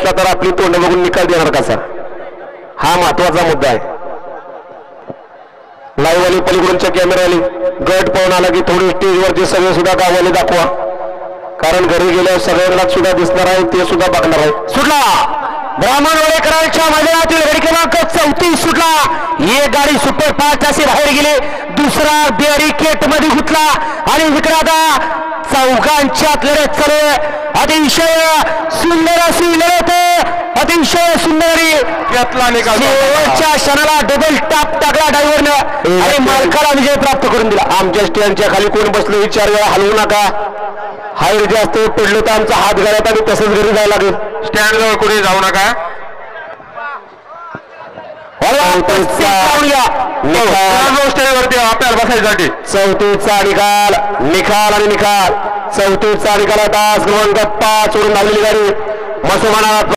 दिसला तर आपली तोंड बघून निकाल देणार कसा, हा महत्वाचा मुद्दा आहे. लाईव्ह वाली पलीकडूनच्या कॅमेरावाली गट पाहून आला की थोडी स्टेजवरचे सगळे सुद्धा गाववाले दाखवा, कारण घरी गेल्यावर सगळ्यांना सुद्धा दिसणार आहे, ते सुद्धा बघणार आहे. सुटला ब्राह्मण वडेकरांच्या मैदानातील गाडी क्रमांक 34 सुटला. एक गाडी सुपर फास्ट असे बाहेर गेले, दुसरा बॅरिकेट मध्ये घुसला आणि विक्रादा चौघांच्यात लढत चालू आहे. अतिशय सुंदर अशी लढत, अतिशय सुंदरी शेवटच्या क्षणाला डबल टाप टाकला ड्रायव्हरनं आणि मालकाला विजय प्राप्त करून दिला. आमच्या स्टँडच्या खाली कोण बसलो विचार वेळा हलवू नका, हाईट जास्त पडलं तर आमचा हात घालत आणि तसंच घरी जायला लागेल. स्टँड जवळ कुठे जाऊ नका. आपल्याला बसायसाठी 34चा निकाल आणि निकाल 34चा निकाल. तास क्रमांक 5 वरून धावलेली गाडी मसोमानात